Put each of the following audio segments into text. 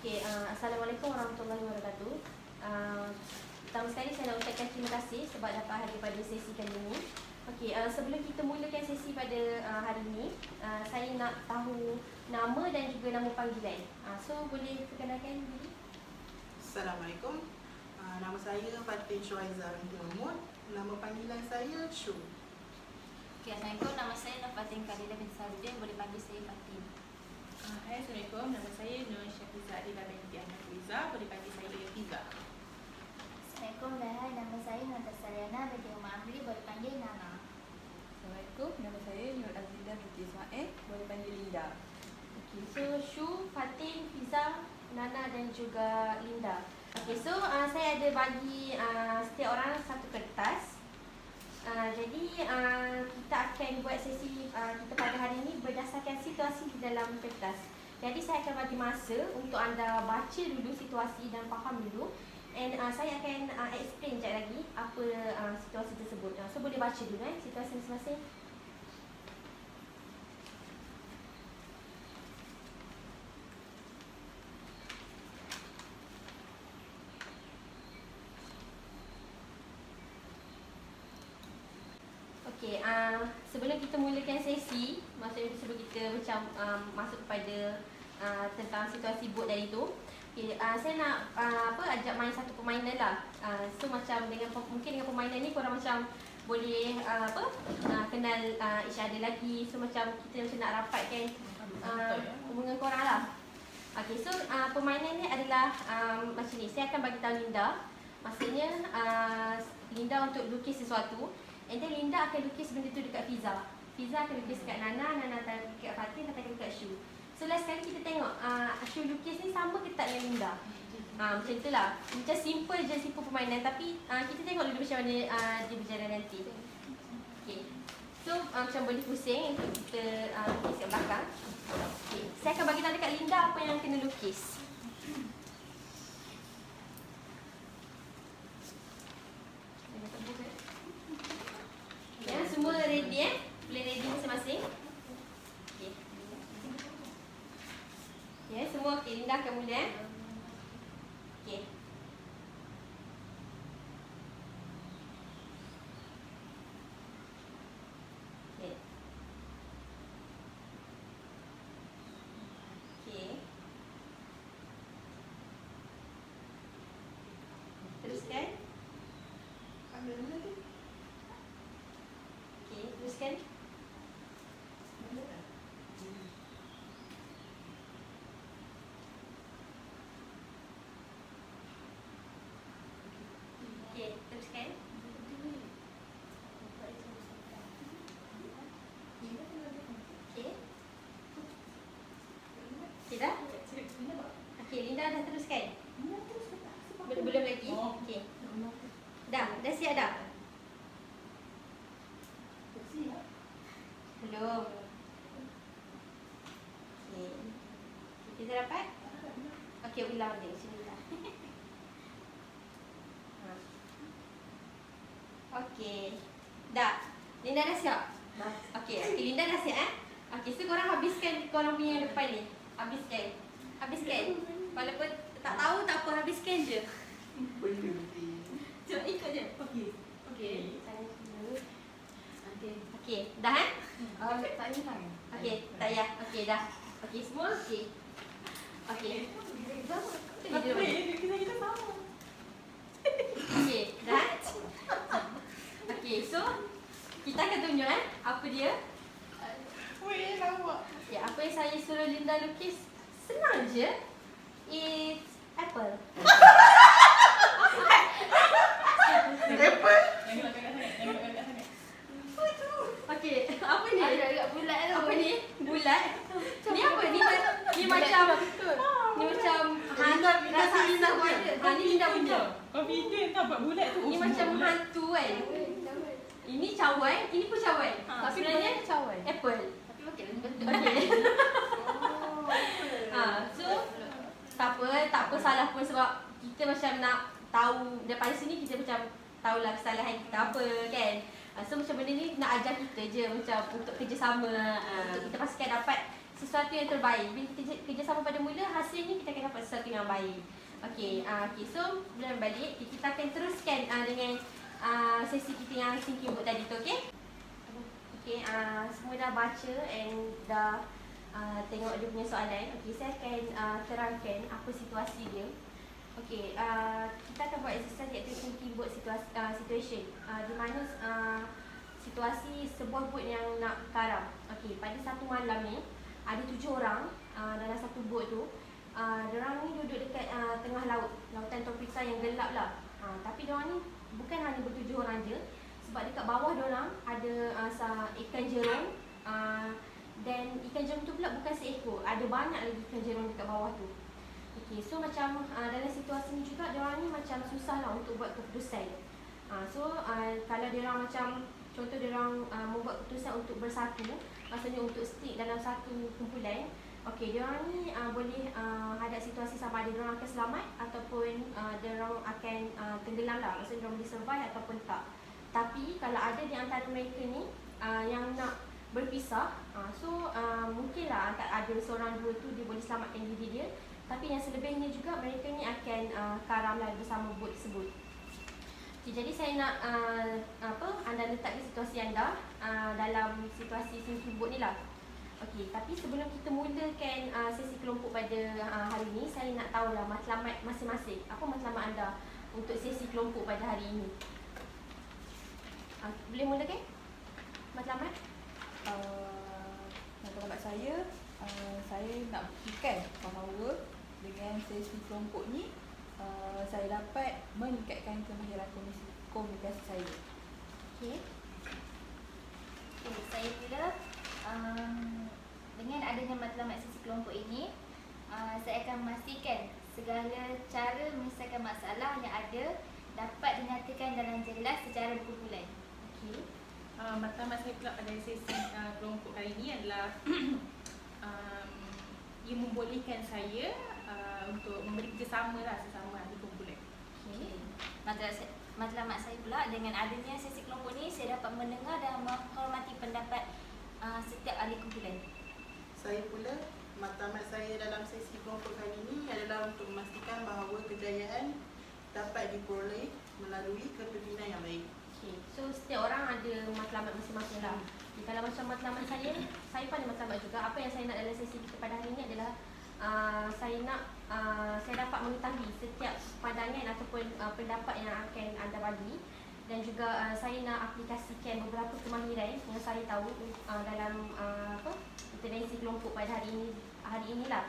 Assalamualaikum warahmatullahi wabarakatuh. Pertama sekali saya nak ucapkan terima kasih sebab dapat hadir pada sesi kali ini. Sebelum kita mulakan sesi pada hari ini, saya nak tahu nama dan juga nama panggilan. So boleh perkenalkan diri? Assalamualaikum. Nama saya Fatin Shuaiza binti Mahmud. Nama panggilan saya Shu. Assalamualaikum, nama saya Nafatin Khadilah binti Sarudin, boleh panggil saya Fatin. Hai, Assalamualaikum. Nama saya Nur Syafiza Adila binti Ahmad Riza, boleh panggil saya Fiza. Assalamualaikum, nama saya Nur Tasariana binti Umar Amri, boleh panggil Nana. Assalamualaikum, nama saya Nur Aziza binti Ismail, boleh panggil Linda. So Shu, Fatin, Fiza, Nana dan juga Linda. Saya ada bagi setiap orang satu kertas. Jadi kita akan buat sesi kita pada hari ini berdasarkan situasi di dalam kertas. Jadi saya akan bagi masa untuk anda baca dulu situasi dan faham dulu. And saya akan explain sekejap lagi apa situasi tersebut. So boleh baca dulu situasi masing-masing. Sebelum kita mulakan sesi, maksudnya sebelum kita masuk kepada tentang situasi board dari tu, saya nak ajak main satu permainan lah. So macam mungkin dengan permainan ni korang macam boleh kenal each other lagi. So macam kita macam nak rapatkan hubungan korang lah. Permainan ni adalah macam ni. Saya akan bagi tahu Linda. Maksudnya Linda untuk lukis sesuatu. And then Linda akan lukis benda tu dekat Fiza. Fiza akan lukis dekat Nana, Nana akan lukis dekat Fatin, Fatin akan lukis dekat Shu. So last kali kita tengok Shu lukis ni sama ke tak dengan Linda. Macam tu lah. Macam simple je, simple permainan. Tapi kita tengok dulu macam mana dia berjalan nanti. So macam boleh pusing untuk kita lukis kat belakang. Saya akan bagi tahu dekat Linda apa yang kena lukis. Semua ready Boleh ready masing-masing? Semua Linda akan mula Teruskan. Teruskan. Teruskan. Dah? Linda dah teruskan? Belum lagi? Dah siap dah? Belum. Kita dapat? Ulang dia. Sini lah. Dah. Linda dah siap? Dah. Linda dah siap so korang habiskan korang punya yang depan ni. Habiskan. Walaupun tak tahu tak apa, habiskan je. Jom ikut je. Dah Tak hilang. tak payah. Dah. Semua Kita sama. Dah. So kita akan tunjuk apa dia. Weh, lawak. Apa yang saya suruh Linda lukis senang je. It's apple. Apple? Jangan kat sangat. Apa ni? Agak bulat tu. Apa ni? Bulat. Ni apa? Ni macam hantu. Rasa Linda ada. Ni Linda punya. Confident tak buat bulat tu. Ni macam hantu kan. Ini cawan, ini pun cawan. Tapi sebenarnya cawan. apple. Tapi okey betul. So tak apa salah pun sebab kita macam nak tahu daripada sini kita macam tahulah kesalahan kita apa kan. So macam benda ni nak ajar kita je macam untuk kerjasama, untuk kita pastikan dapat sesuatu yang terbaik. Bila kita kerjasama pada mula, hasilnya kita akan dapat sesuatu yang baik. Okey, so bulan balik kita akan teruskan dengan sesi kita yang thinking book tadi tu, okey? Okey, semua dah baca and dah tengok dia punya soalan. Okey, saya akan terangkan apa situasi dia. Okey, kita akan buat exercise iaitu thinking book situation. Di mana situasi sebuah bot yang nak karam. Okey, pada satu malam ni ada 7 orang dalam satu bot tu. Diorang ni duduk dekat tengah lautan tropika yang gelap lah. Tapi diorang ni bukan hanya ber-7 orang je, sebab dekat bawah diorang ada ikan jerung, dan ikan jerung tu pula bukan seekor, ada banyak lagi ikan jerung dekat bawah tu. Okay, so macam dalam situasi ni juga diorang ni macam susah lah untuk buat keputusan. Kalau diorang macam contoh diorang membuat keputusan untuk bersatu, maksudnya untuk stick dalam satu kumpulan. Okey, diorang ni boleh hadap situasi sama ada diorang akan selamat ataupun diorang akan tenggelam lah. Maksudnya diorang boleh survive ataupun tak. Tapi kalau ada di antara mereka ni yang nak berpisah, mungkinlah ada seorang dua tu dia boleh selamatkan diri dia. Tapi yang selebihnya juga mereka ni akan karam lah bersama bot tersebut. Okay, jadi saya nak anda letakkan situasi anda dalam situasi thinking book ni lah. Okey, tapi sebelum kita mulakan sesi kelompok pada hari ini, saya nak tahulah matlamat masing-masing. Apa matlamat anda untuk sesi kelompok pada hari ini? Boleh mulakan? Matlamat? Matlamat saya nak buktikan bahawa dengan sesi kelompok ni saya dapat meningkatkan kemahiran komunikasi saya. Okey. Okay, saya pula dengan adanya matlamat sesi kelompok ini, saya akan memastikan segala cara menyelesaikan masalah yang ada dapat dinyatakan dalam jelas secara berkumpulan. Okey. Matlamat saya pula pada sesi kelompok kali ini adalah ia membolehkan saya untuk memberi kerjasama lah sesama ahli kumpulan. Okey. Matlamat saya pula dengan adanya sesi kelompok ini, saya dapat mendengar dan menghormati pendapat setiap ahli kumpulan. Saya pula, matlamat saya dalam sesi kelompok kali ini adalah untuk memastikan bahawa kejayaan dapat diperoleh melalui kepimpinan yang baik. Okay. So setiap orang ada matlamat masing-masing lah. Kalau macam matlamat saya pun ada matlamat juga. Apa yang saya nak dalam sesi kita pada hari ini adalah saya dapat mengetahui setiap pandangan ataupun pendapat yang akan anda bagi, dan juga saya nak aplikasikan beberapa kemahiran yang saya tahu dalam intervensi kelompok pada hari inilah.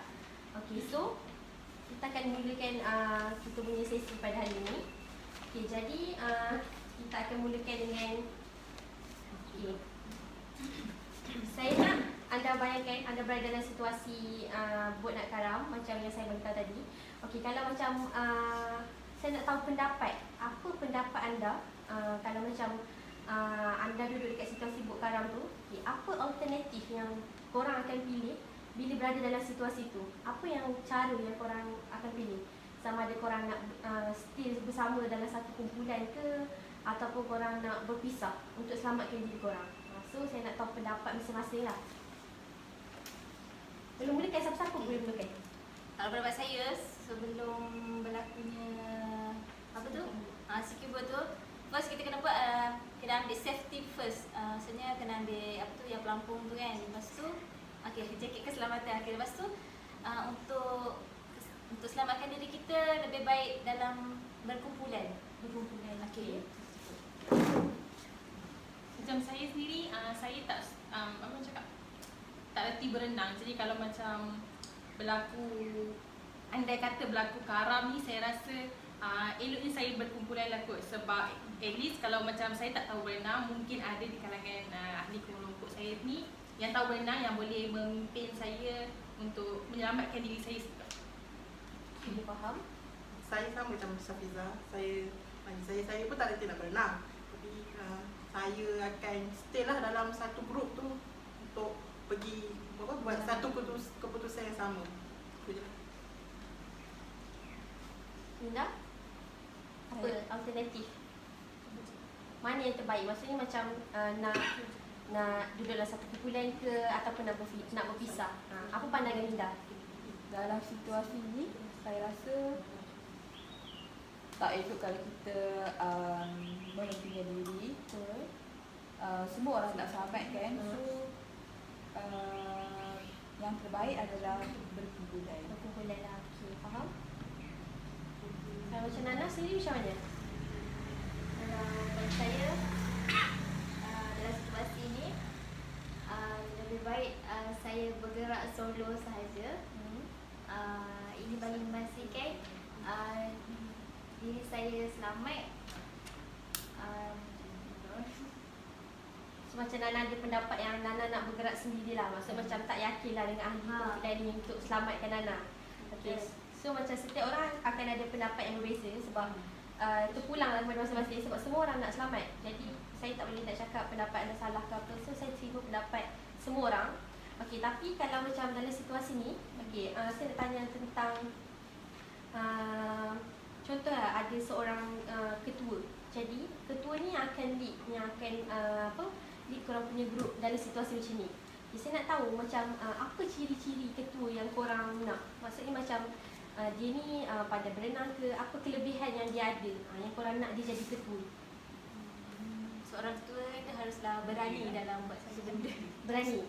Okey, so kita akan mulakan kita punya sesi pada hari ini. Okey, jadi kita akan mulakan dengan saya nak anda bayangkan anda berada dalam situasi bot nak karam macam yang saya beritahu tadi. Okey, kalau macam saya nak tahu pendapat, apa pendapat anda kalau macam anda duduk dekat situasi bot karam tu, apa alternatif yang korang akan pilih bila berada dalam situasi tu? Apa yang cara yang korang akan pilih? Sama ada korang nak still bersama dalam satu kumpulan ke, ataupun korang nak berpisah untuk selamatkan diri korang. So saya nak tahu pendapat masing-masing lah. Belum mulakan, siapa-siapa boleh mulakan? Kalau pendapat saya, sebelum berlakunya skill tu, first kita kena buat kena ambil safety first. Maksudnya kena ambil yang pelampung tu kan. Lepas tu jaket keselamatan. Lepas tu untuk selamatkan diri kita lebih baik dalam berkumpulan. Okey. Macam saya sendiri, saya tak reti berenang. Jadi kalau macam andai kata berlaku karam ni, saya rasa eloknya saya berkumpulan lah kot. Sebab at least kalau macam saya tak tahu berenang, mungkin ada di kalangan ahli kelompok saya ni yang tahu berenang, yang boleh memimpin saya untuk menyelamatkan diri saya juga. Boleh faham? Saya sama macam Syafiza. Saya pun tak reti nak berenang. Tapi saya akan stay lah dalam satu grup tu untuk pergi buat satu keputusan yang sama. Itu je lah. Linda? Apa alternatif? Mana yang terbaik? Maksudnya macam nak duduk dalam satu kumpulan ke, ataupun nak berpisah? apa pandangan Linda? Dalam situasi ni saya rasa tak elok kalau kita mempunyai diri. Semua orang nak selamat kan. So yang terbaik adalah berkumpulan. Berkumpulan lah. Okey, faham? Kalau macam Nana sendiri macam mana? Bagi saya dalam situasi ini lebih baik saya bergerak solo sahaja. Ini bagi memastikan diri saya selamat. So macam Nana ada pendapat yang Nana nak bergerak sendirilah. Maksud macam tak yakinlah dengan ahli kumpulan ni untuk selamatkan Nana. Okey. So macam setiap orang akan ada pendapat yang berbeza sebab terpulanglah kepada masing-masing sebab semua orang nak selamat. Jadi saya tak boleh nak cakap pendapat anda salah ke apa. So saya terima pendapat semua orang. Okey, tapi kalau macam dalam situasi ni, okey, saya nak tanya tentang contohlah ada seorang ketua. Jadi ketua ni akan lead, yang akan lead korang punya group dalam situasi macam ni. Jadi saya nak tahu macam apa ciri-ciri ketua yang korang nak. Maksudnya macam dia ni pandai berenang ke, apa kelebihan yang dia ada yang korang nak dia jadi ketua. Seorang ketua dia haruslah berani dalam buat satu benda. Berani?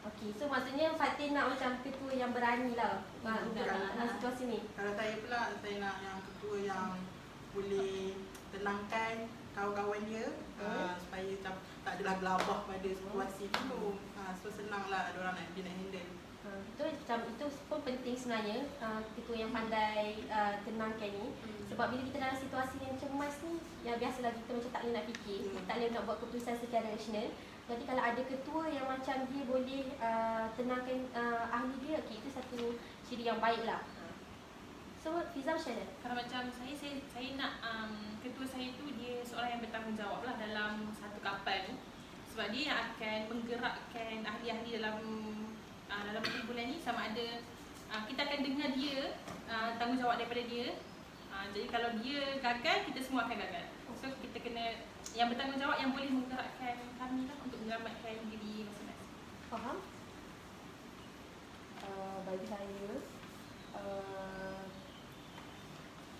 Okey, so maksudnya Fatin nak macam ketua yang berani lah untuk dalam situasi ni. Kalau saya pula, saya nak yang ketua yang boleh tenangkan kawan-kawan dia supaya macam tak adalah gelabah pada situasi tu. So senanglah ada orang nak handle. Betul, macam itu pun penting sebenarnya, ketua yang pandai tenangkan ni. Sebab bila kita dalam situasi yang cemas ni, yang biasalah kita macam tak boleh nak fikir, tak boleh nak buat keputusan secara rasional. Jadi kalau ada ketua yang macam dia boleh tenangkan ahli dia, okay, itu satu ciri yang baik lah. So Fiza macam mana? Kalau macam saya nak ketua saya tu dia seorang yang bertanggungjawab lah dalam satu kapal ni. Sebab dia yang akan menggerakkan ahli-ahli dalam kumpulan ni, sama ada kita akan dengar dia, tanggungjawab daripada dia. Jadi kalau dia gagal, kita semua akan gagal. So kita kena yang bertanggungjawab yang boleh menggerakkan kami lah untuk menyelamatkan diri masing-masing. Faham? Bagi saya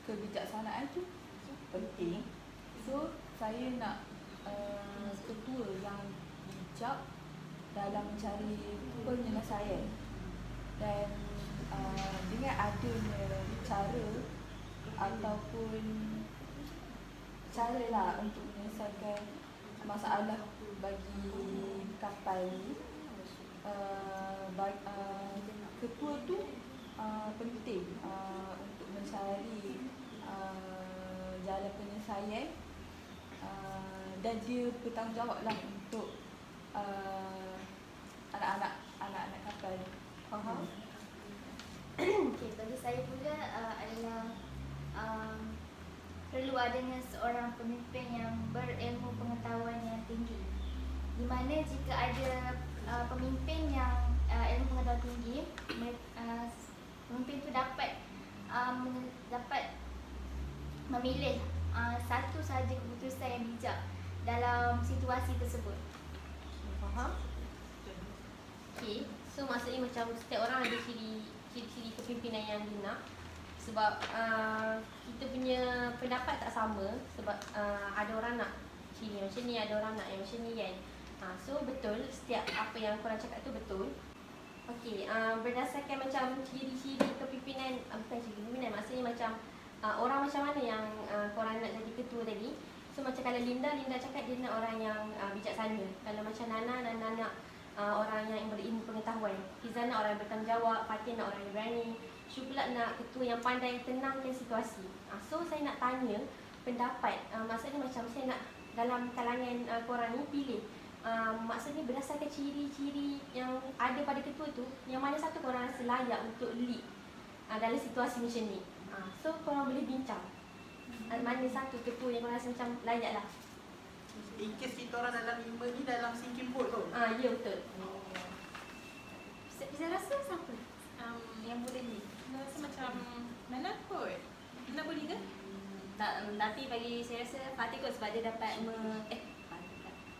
kebijaksanaan tu penting. So saya nak ketua yang bijak dalam mencari penyelesaian dan dengan adanya cara ataupun cara lah untuk menyelesaikan masalah bagi kapal ni, ketua tu penting untuk mencari jalan penyelesaian dan dia bertanggungjawab lah untuk anak-anak kapal. Faham? Okay, bagi saya pula adalah perlu adanya seorang pemimpin yang berilmu pengetahuan yang tinggi. Di mana jika ada pemimpin yang ilmu pengetahuan tinggi, pemimpin itu dapat memilih satu sahaja keputusan yang bijak dalam situasi tersebut. Faham? Okay, so maksudnya macam setiap orang ada ciri-ciri kepimpinan yang dia nak. Sebab kita punya pendapat tak sama. Sebab ada orang nak ciri macam ni, ada orang nak yang macam ni kan. So betul, setiap apa yang korang cakap tu betul. Okay, berdasarkan macam ciri-ciri kepimpinan, bukan ciri kepimpinan, maksudnya macam orang macam mana yang korang nak jadi ketua tadi. So macam kalau Linda cakap dia nak orang yang bijaksana. Kalau macam Nana nak orang yang berilmu pengetahuan. Fiza nak orang yang bertanggungjawab, Fatin nak orang yang berani. Syu pula nak ketua yang pandai tenangkan situasi. So saya nak tanya pendapat, maksudnya macam saya nak dalam kalangan korang ni pilih maksudnya berdasarkan ciri-ciri yang ada pada ketua tu, yang mana satu korang rasa layak untuk lead dalam situasi macam ni. So korang boleh bincang mana satu ketua yang korang rasa macam layak lah. In case kita orang dalam 5 ni dalam sinking boat tu. Ya betul. Saya rasa siapa yang boleh ni? Saya rasa macam Nana kot. Nana boleh ke? Tapi bagi saya rasa Fatih kot sebab dia dapat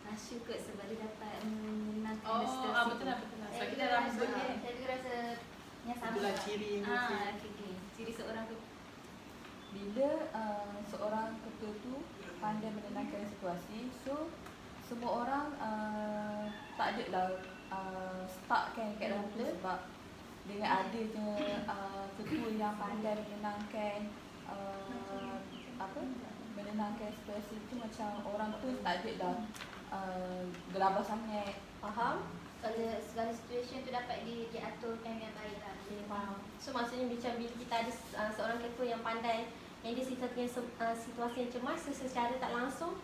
Asyu kot sebab dia dapat menenangkan situasi. Betul lah. Sebab kita Saya dalam rasa, saya juga rasa ciri tu. Okay. Ciri seorang tu. Bila seorang ketua tu pandai menenangkan situasi, so semua orang tak ada lah stuck kan kat dalam tu, sebab dengan adanya ketua yang pandai menenangkan menenangkan situasi tu, macam orang tu tak ada dah gelabah sangat. Faham? Kalau segala situasi tu dapat diaturkan dengan baik lah. Okay, faham. So maksudnya macam bila kita ada seorang ketua yang pandai, yang dia situasi yang cemas, secara tak langsung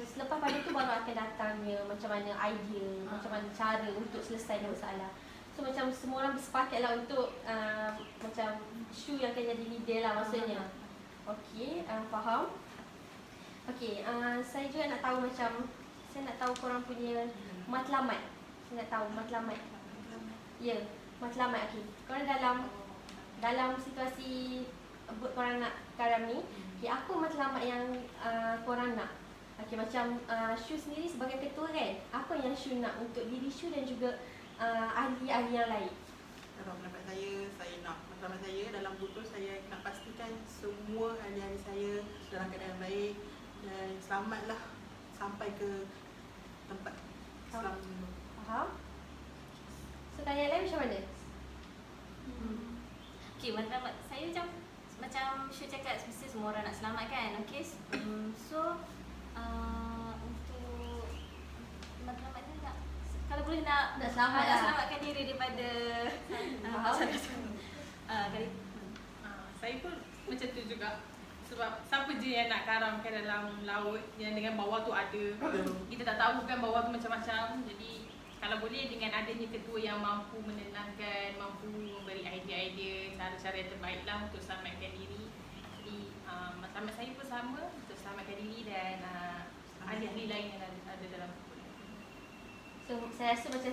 selepas pada tu baru akan datangnya macam mana idea, macam mana cara untuk selesaikan masalah. So macam semua orang bersepakat lah untuk macam Shu yang akan jadi leader lah maksudnya. Okay, faham. Okay, saya juga nak tahu macam, saya nak tahu korang punya matlamat. Saya nak tahu matlamat. Ya, matlamat. Okay, korang dalam situasi korang nak karam ni, okay, apa matlamat yang korang nak? Okay, macam Shu sendiri sebagai ketua kan, apa yang Shu nak untuk diri Shu dan juga ahli-ahli yang lain? Dalam pendapat saya nak matlamat saya dalam buku saya nak pastikan semua ahli-ahli saya dalam keadaan baik dan selamatlah sampai ke tempat selamat. Faham? So tanya lain macam mana? Okay, matlamat saya macam Shu cakap, mesti semua orang nak selamat kan. Okay, so untuk matlamat ni nak, kalau boleh nak selamat lah. selamatkan diri daripada kali. Saya pun macam tu juga. Sebab siapa je yang nak karamkan dalam laut yang dengan bawah tu ada. Kita tak tahu kan bawah tu macam-macam. Jadi kalau boleh dengan adanya ketua yang mampu menenangkan, mampu memberi idea-idea, cara-cara yang terbaik lah untuk selamatkan diri. Jadi matlamat saya pun sama, untuk selamatkan diri dan ahli-ahli lain yang ada dalam kumpulan. So saya rasa macam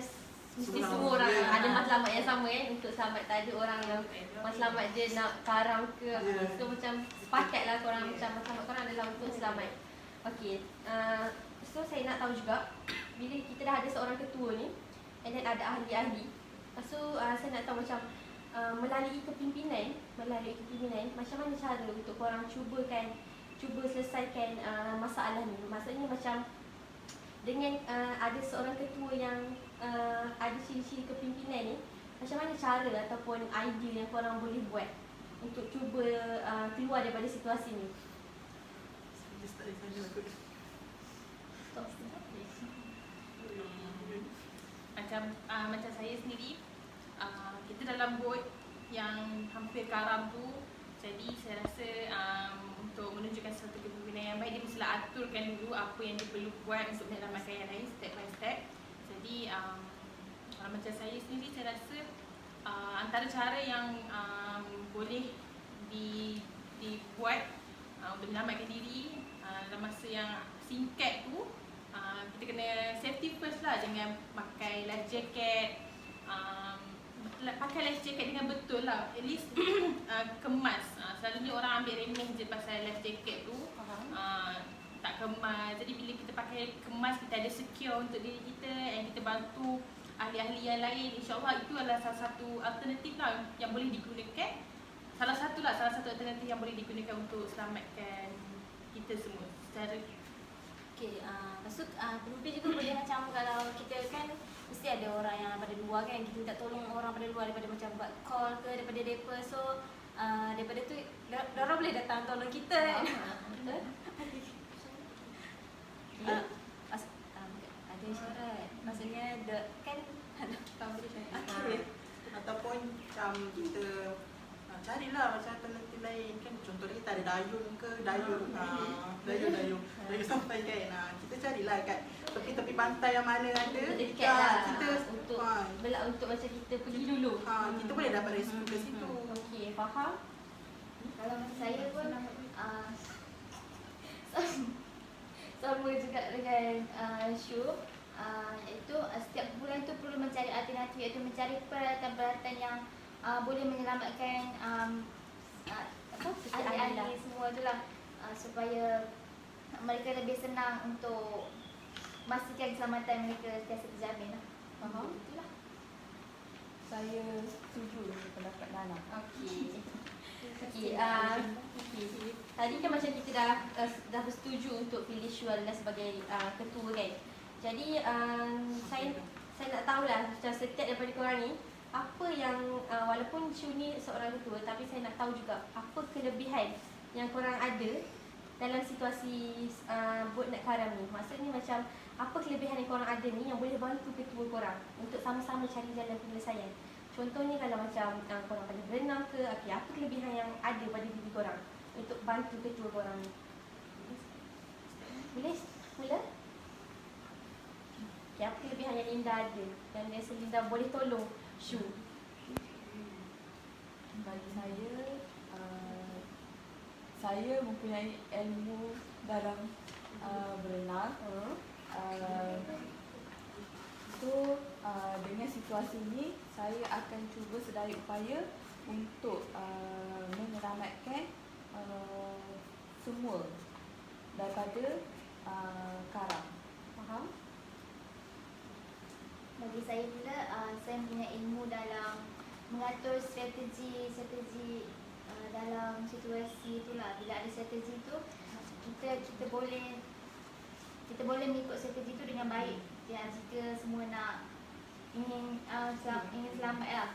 mesti Semua semua orang orang. ada matlamat yang sama kan untuk selamat. Tak ada orang yang matlamat dia nak karam ke. Yeah. So macam sepakatlah korang macam matlamat korang adalah untuk selamat. Okay, so saya nak tahu juga bila kita dah ada seorang ketua ni and then ada ahli-ahli, so saya nak tahu macam melalui kepimpinan macam mana cara untuk korang cuba selesaikan masalah ni. Maksudnya macam dengan ada seorang ketua yang ada ciri-ciri kepimpinan ni, macam mana cara ataupun idea yang korang boleh buat untuk cuba keluar daripada situasi ni? Macam saya sendiri, kita dalam board yang hampir karam tu, jadi saya rasa untuk menunjukkan satu kepimpinan yang baik, dia mestilah aturkan dulu apa yang dia perlu buat untuk menyelamatkan yang lain step by step. Jadi macam saya sendiri, saya rasa antara cara yang boleh dibuat untuk menyelamatkan diri dalam masa yang singkat tu, kita kena safety first lah. Jangan pakai life jacket, pakai life jacket dengan betul lah. At least kemas. Selalunya orang ambil remeh je pasal life jacket tu, tak kemas. Jadi bila kita pakai kemas, kita ada secure untuk diri kita dan kita bantu ahli-ahli yang lain. InsyaAllah itu adalah salah satu alternatif lah yang boleh digunakan. Salah satu alternatif yang boleh digunakan untuk selamatkan kita semua secara. Okay, lepas tu pemimpin juga boleh macam kalau kita kan mesti ada orang yang daripada luar kan, kita minta tolong orang daripada luar, daripada macam buat call ke daripada mereka. So daripada tu diorang boleh datang tolong kita kan. Betul? Ada isyarat, maksudnya kan tak boleh syarat. Ataupun macam kita carilah macam alternatif lain kan. Contohnya kita ada dayung ke, dayung sampai kan. Kita carilah kat tepi-tepi pantai yang mana ada. Dekat lah Kita untuk macam kita pergi dulu. kita boleh dapat rescue ke situ. Okey, faham? Kalau macam saya pun sama juga dengan Shu, iaitu setiap bulan tu perlu mencari alternatif, iaitu mencari peralatan-peralatan yang boleh menyelamatkan ahli-ahli semua tu lah, supaya mereka lebih senang untuk memastikan keselamatan mereka sentiasa terjamin lah. Faham? Itulah. saya setuju dengan pendapat Nana. Okey. Okey, okey. Tadi kan macam kita dah bersetuju untuk pilih Shu adalah sebagai ketua kan. Jadi saya nak tahulah macam setiap daripada korang ni apa yang walaupun Shu ni seorang ketua tapi saya nak tahu juga apa kelebihan yang korang ada dalam situasi board nak karam ni. Maksudnya macam apa kelebihan yang korang ada ni yang boleh bantu ketua korang untuk sama-sama cari jalan penyelesaian. Contohnya kalau macam korang pandai berenang ke, okay, apa kelebihan yang ada pada diri korang untuk bantu ketua korang ni? Boleh mula? Okay, apa kelebihan yang Linda ada yang rasa Linda boleh tolong Shu? Bagi saya mempunyai ilmu dalam berenang. Dengan situasi ini saya akan cuba sedaya upaya untuk menyelamatkan semua daripada karam. Faham? Bagi saya pula, saya punya ilmu dalam mengatur strategi dalam situasi itulah. Bila ada strategi tu, kita boleh mengikut strategi tu dengan baik. Ya, jika semua ingin selamat lah.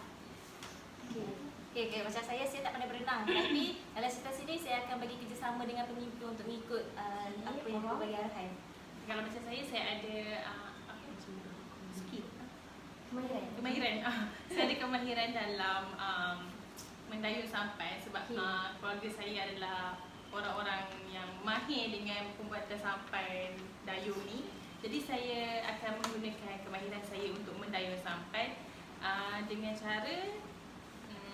Okay, macam saya tak pandai berenang. Tapi dalam situasi ni saya akan bagi kerjasama dengan pemimpin untuk mengikut apa yang dia bagi arahan. Kalau macam saya ada skill. Kemahiran. Saya ada kemahiran dalam mendayung sampai sebab keluarga saya adalah orang-orang yang mahir dengan pembuatan sampai dayung ni. Jadi saya akan menggunakan kemahiran saya untuk mendayung sampai dengan cara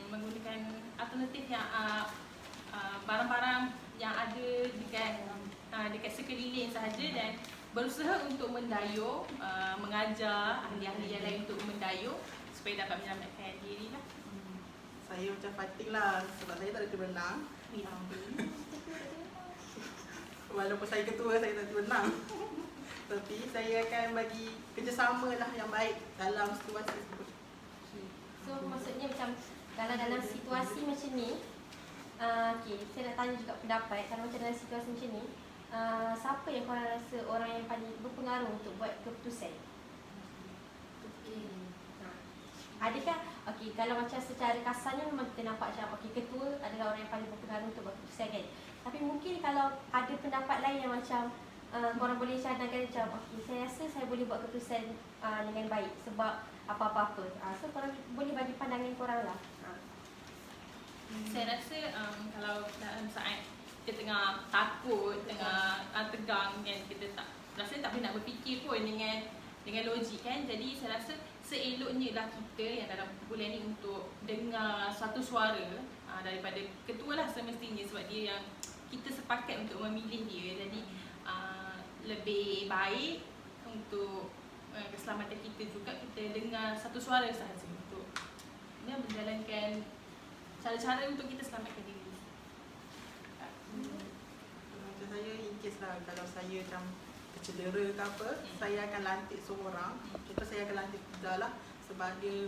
menggunakan alternatif yang barang-barang yang ada dekat sekeliling sahaja dan berusaha untuk mendayung, mengajar ahli-ahli yang lain untuk mendayung supaya dapat menyelamatkan diri lah. Saya macam Fatin lah sebab saya tak reti berenang. Walaupun saya ketua, saya tak reti berenang. Tapi saya akan bagi kerjasama lah yang baik dalam situasi tersebut. So maksudnya macam kalau dalam situasi macam ni, okay, saya nak tanya juga pendapat. Kalau macam dalam situasi macam ni, siapa yang korang rasa orang yang paling berpengaruh untuk buat keputusan? Adakah, okay, kalau macam secara kasarnya memang kita nampak macam okay, ketua adalah orang yang paling berpengaruh untuk buat keputusan kan. Tapi mungkin kalau ada pendapat lain yang macam korang boleh cadangkan macam okay, saya rasa saya boleh buat keputusan dengan baik sebab apa-apa-apa. So korang boleh bagi pandangan korang lah. Saya rasa kalau dalam saat kita tengah takut, tengah tegang kan, kita rasa tak boleh nak berfikir pun dengan logik kan. Jadi saya rasa seeloknya lah kita yang dalam kumpulan ni untuk dengar satu suara daripada ketua lah semestinya sebab dia yang kita sepakat untuk memilih dia. Jadi lebih baik untuk keselamatan kita juga kita dengar satu suara sahaja untuk menjalankan cara-cara untuk kita selamatkan diri. Macam saya, in case lah kalau saya macam tercedera ke apa, saya akan lantik seorang. Contoh saya akan lantik Fida lah sebab dia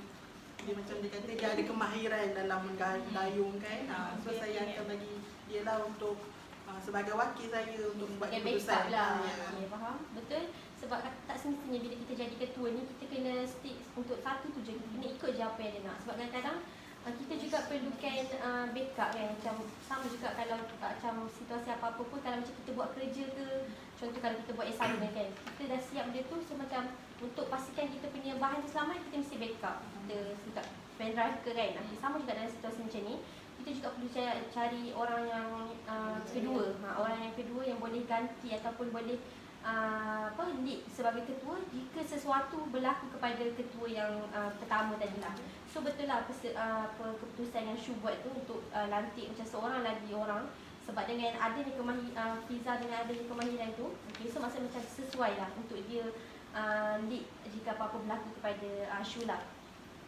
macam dia kata dia ada kemahiran dalam mendayung kan. So saya akan bagi dia lah untuk sebagai wakil saya untuk membuat keputusan lah. Ya, faham? Betul. Sebab tak semestinya bila kita jadi ketua ni kita kena stick untuk satu tu je. Kita kena ikut je apa yang dia nak. Sebab kadang-kadang kita juga perlukan backup kan. Macam sama juga kalau macam situasi apa-apa pun, kalau macam kita buat kerja ke, contoh kalau kita buat assignment kan, kita dah siap benda tu, so macam untuk pastikan kita punya bahan tu selamat, kita mesti backup. Kita dekat pendrive ke kan. Sama juga dalam situasi macam ni, kita juga perlu cari orang yang kedua. Orang yang kedua yang boleh ganti ataupun boleh lead sebagai ketua jika sesuatu berlaku kepada ketua yang pertama tadi lah. So betul lah keputusan yang Shu buat tu untuk lantik macam seorang lagi orang, sebab dengan adanya kemahiran Fiza dengan adanya kemahiran tu, okay, so maksudnya macam sesuai lah untuk dia lead jika apa-apa berlaku kepada Shu lah.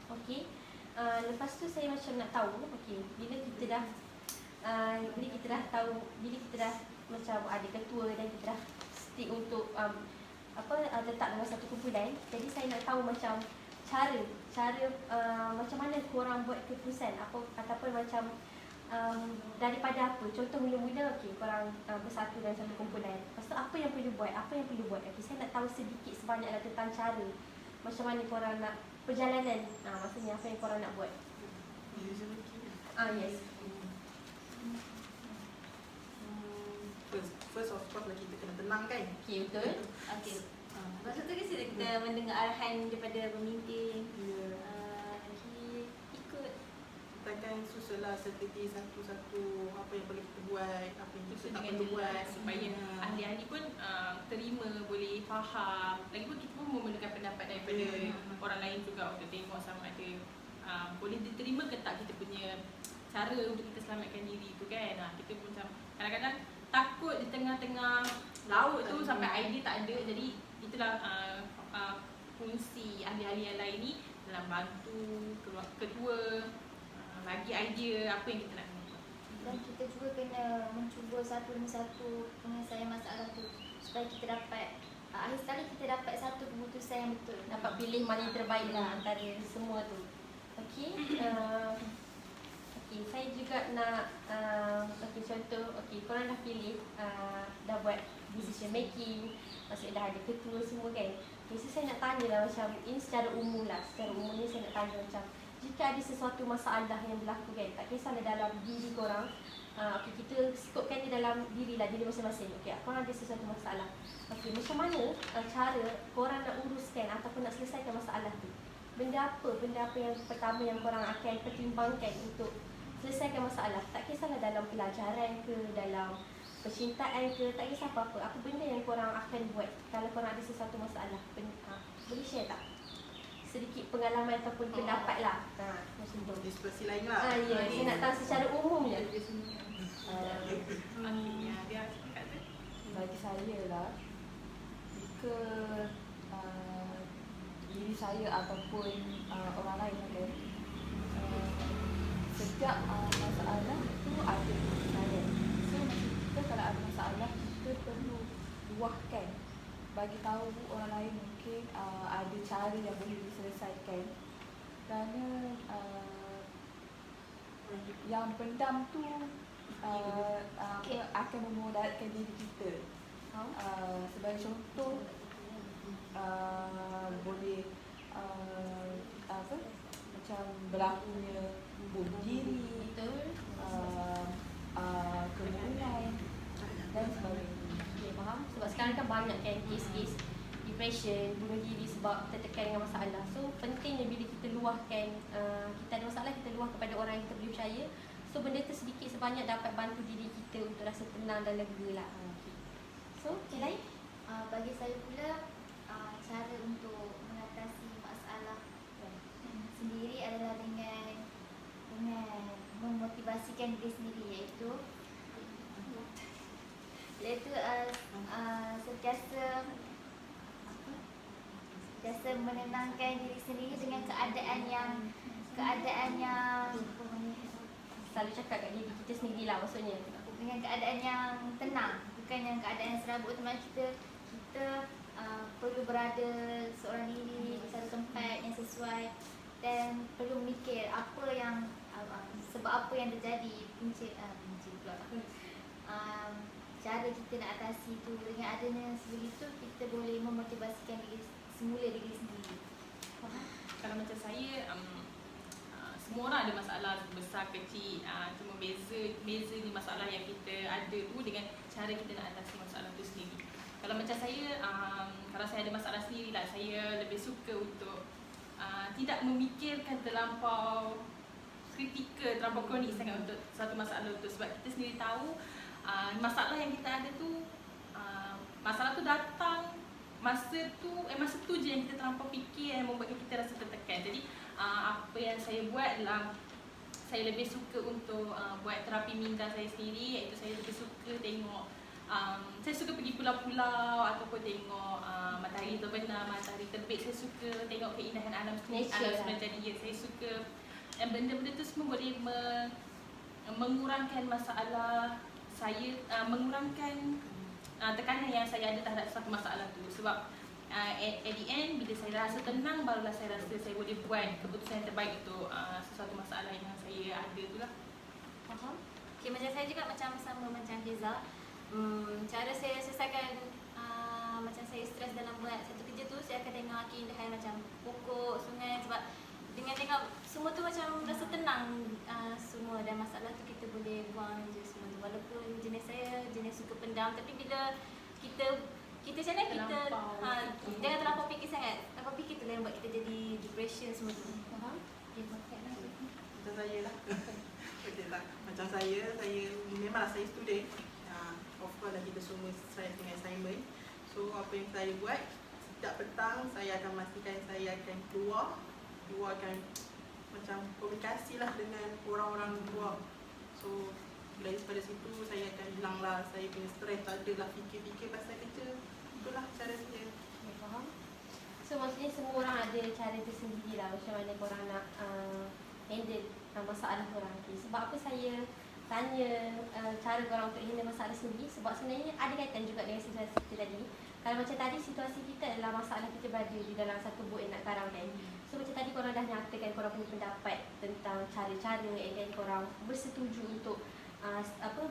Okay. Lepas tu saya macam nak tahu, okay, bila kita dah macam ada ketua dan kita dah stick untuk tetap dalam satu kumpulan, jadi saya nak tahu macam cara cara macam mana korang buat keputusan ataupun macam daripada apa? Contoh mula-mula okey korang bersatu dalam satu kumpulan. Lepas tu apa yang perlu buat? Okey, saya nak tahu sedikit sebanyaklah tentang cara macam mana korang nak perjalanan. Maksudnya apa yang korang nak buat? Yes. First of course lah kita kena tenang kan. Okey, betul. Okey. Masa tu kasi kita mendengar arahan daripada pemimpin. Lagi ikut. Takkan susunlah strategi satu-satu apa yang boleh kita buat, apa yang kita Susun tak dengan perlu buat jelas supaya ahli-ahli pun terima, boleh faham. Lagipun kita pun memerlukan pendapat daripada orang lain juga untuk tengok sama ada boleh diterima ke tak kita punya cara untuk kita selamatkan diri tu kan. Kita pun macam kadang-kadang takut di tengah-tengah laut tu sampai idea tak ada. Jadi itulah fungsi ahli-ahli yang lain ni dalam bantu ketua bagi idea apa yang kita nak buat. Dan kita juga kena mencuba satu demi satu penyelesaian masalah tu supaya kita dapat akhir sekali kita dapat satu keputusan yang betul. Dapat pilih mana yang terbaik lah antara semua tu. Okey. Okey, saya juga nak okey contoh, okey korang dah pilih dah buat decision making, maksudnya dah ada ketua semua kan. Okay, so saya nak tanya lah macam ini secara umum lah. Secara umum ni saya nak tanya macam jika ada sesuatu masalah yang berlaku kan, tak kisahlah dalam diri korang. Okey, kita skopkan dia dalam diri masing-masing. Okey, korang ada sesuatu masalah. Okey, macam mana cara korang nak uruskan ataupun nak selesaikan masalah tu? Benda apa yang pertama yang korang akan pertimbangkan untuk selesaikan masalah? Tak kisahlah dalam pelajaran ke, dalam percintaan ke, tak kisah apa-apa. Apa benda yang korang akan buat kalau korang ada sesuatu masalah? Boleh share tak? Sedikit pengalaman ataupun pendapat lah. Macam tu. Di situasi lain lah. Ya, saya nak tahu secara umum je. Dia cakap tu. Bagi saya lah, jika diri saya ataupun orang lain kan, setiap masalah tu ada saya. So kita kalau ada masalah, kita perlu luahkan, bagi tahu orang lain mungkin ada cara yang boleh diselesaikan. Kerana yang pendam tu akan memudaratkan diri kita. Sebagai contoh, boleh macam berlakunya bunuh diri, kerumunan dan sebagainya. Okay, faham? Sebab sekarang kan banyak kan kes-kes depression, bunuh diri sebab tertekan dengan masalah. So pentingnya bila kita luahkan, kita ada masalah, kita luah kepada orang yang kita boleh percaya. So benda tu sedikit sebanyak dapat bantu diri kita untuk rasa tenang dan lega lah. So, lain? Bagi saya pula cara untuk mengatasi masalah sendiri adalah dengan memotivasikan diri sendiri, iaitu sentiasa menenangkan diri sendiri dengan keadaan yang Selalu cakap kat diri kita sendiri lah maksudnya. dengan keadaan yang tenang, bukan yang keadaan yang serabut. Teman kita perlu berada seorang diri di satu tempat yang sesuai dan perlu memikir apa yang sebab apa yang terjadi, cara kita nak atasi itu. Dengan adanya sebegitu, kita boleh memotivasikan diri sendiri. Kalau macam saya, semua orang ada masalah besar kecil, cuma beza ni masalah yang kita ada tu dengan cara kita nak atasi masalah tu sendiri. Kalau macam saya, kalau saya ada masalah sendiri lah, saya lebih suka untuk tidak memikirkan terlampau kritikal, terlampau kronik sangat untuk satu masalah tu. Sebab kita sendiri tahu masalah yang kita ada tu, masalah tu datang masa tu je yang kita terlampau fikir yang membuatkan kita rasa tertekan. Jadi apa yang saya buat adalah saya lebih suka untuk buat terapi minda saya sendiri, iaitu saya lebih suka tengok saya suka pergi pulau-pulau ataupun tengok matahari terbenam, matahari terbit. Saya suka tengok keindahan alam semesta dia. Saya suka dan benda-benda tu semua boleh mengurangkan masalah saya, mengurangkan tekanan yang saya ada terhadap satu masalah tu. Sebab at the end bila saya rasa tenang, barulah saya rasa saya boleh buat keputusan yang terbaik untuk sesuatu masalah yang saya ada tu lah. Faham? Okay, macam saya juga macam sama macam Fiza. Cara saya selesaikan macam saya stres dalam buat satu kerja tu, saya akan tengok keindahan macam pokok, sungai, sebab dengan tengok semua tu macam rasa tenang semua, dan masalah tu kita boleh buang je semua tu. Walaupun jenis saya jenis suka pendam, tapi bila kita macam mana kita jangan terlampau fikir sangat. Terlampau fikir tu yang buat kita jadi depression semua tu. Faham? Okay, lagi. Macam saya lah. Okay tak? Macam saya memanglah saya student. Of course lah kita semua stress dengan assignment. So apa yang saya buat, setiap petang saya akan pastikan saya akan keluarkan macam komunikasi lah dengan orang-orang luar. So daripada situ saya akan hilanglah saya punya stres, tak adalah fikir-fikir pasal kerja. Itulah cara saya. Okay, faham? So maksudnya semua orang ada cara tersendiri lah macam mana korang nak handle masalah korang. Okay. Sebab apa saya tanya cara korang untuk handle masalah sendiri, sebab sebenarnya ada kaitan juga dengan situasi kita tadi. Kalau macam tadi situasi kita adalah masalah kita berada di dalam satu bot yang nak karang kan. So macam tadi korang dah nyatakan korang punya pendapat tentang cara-cara and then korang bersetuju untuk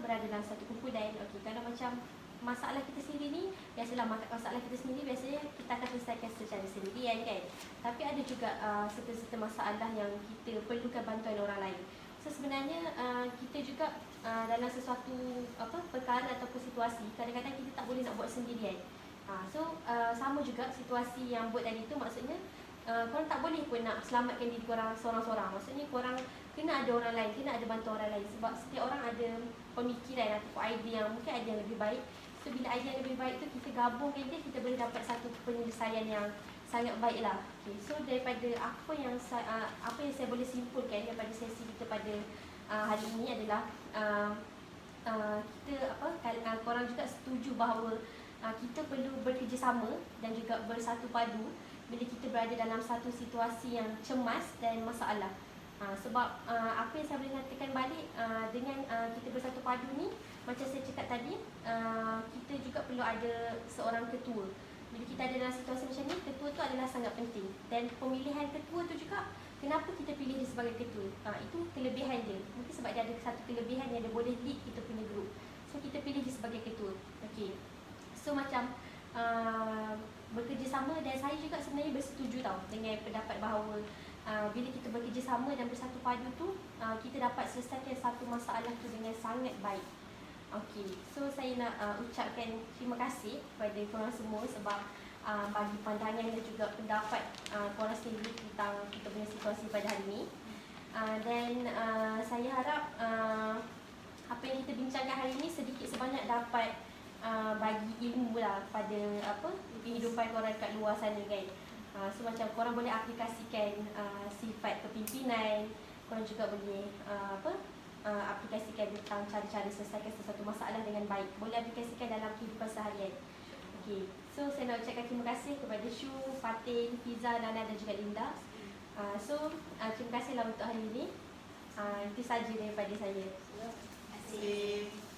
berada dalam satu kumpulan. Okay, kalau macam masalah kita sendiri ni, biasalah masalah kita sendiri biasanya kita akan selesaikan secara sendirian kan. Tapi ada juga serta-serta masalah yang kita perlukan bantuan orang lain. So sebenarnya kita juga dalam sesuatu perkara ataupun situasi, kadang-kadang kita tak boleh nak buat sendirian. So sama juga situasi yang buat tadi tu, maksudnya korang tak boleh pun nak selamatkan diri korang seorang-seorang. Maksudnya korang kena ada orang lain, kena ada bantu orang lain. Sebab setiap orang ada pemikiran ataupun idea yang mungkin ada yang lebih baik. So bila idea yang lebih baik tu kita gabungkan dia, kita boleh dapat satu penyelesaian yang sangat baik lah. Okay. So daripada apa yang saya boleh simpulkan daripada sesi kita pada hari ini adalah korang juga setuju bahawa kita perlu bekerjasama dan juga bersatu padu bila kita berada dalam satu situasi yang cemas dan masalah. Sebab apa yang saya boleh katakan balik dengan kita bersatu padu ni, macam saya cakap tadi, kita juga perlu ada seorang ketua. Bila kita ada dalam situasi macam ni, ketua tu adalah sangat penting. Dan pemilihan ketua tu juga, kenapa kita pilih dia sebagai ketua? Itu kelebihan dia. Mungkin sebab dia ada satu kelebihan yang dia boleh lead kita punya group. So kita pilih dia sebagai ketua. Okay. So macam bekerjasama, dan saya juga sebenarnya bersetuju tau dengan pendapat bahawa bila kita bekerjasama dan bersatu padu tu, kita dapat selesaikan satu masalah tu dengan sangat baik. Okay, so saya nak ucapkan terima kasih kepada korang semua sebab bagi pandangan dan juga pendapat korang sendiri tentang kita punya situasi pada hari ini. Dan saya harap apa yang kita bincangkan hari ini sedikit sebanyak dapat bagi ilmu lah pada kehidupan korang kat luar sana kan. So macam korang boleh aplikasikan sifat kepimpinan, korang juga boleh aplikasikan tentang cara-cara selesaikan sesuatu masalah dengan baik. Boleh aplikasikan dalam kehidupan seharian. Okay. So saya nak ucapkan terima kasih kepada Shu, Fatin, Fiza, Nana dan juga Linda. Terima kasihlah untuk hari ini. Itu sahaja daripada saya. Terima kasih. Terima kasih.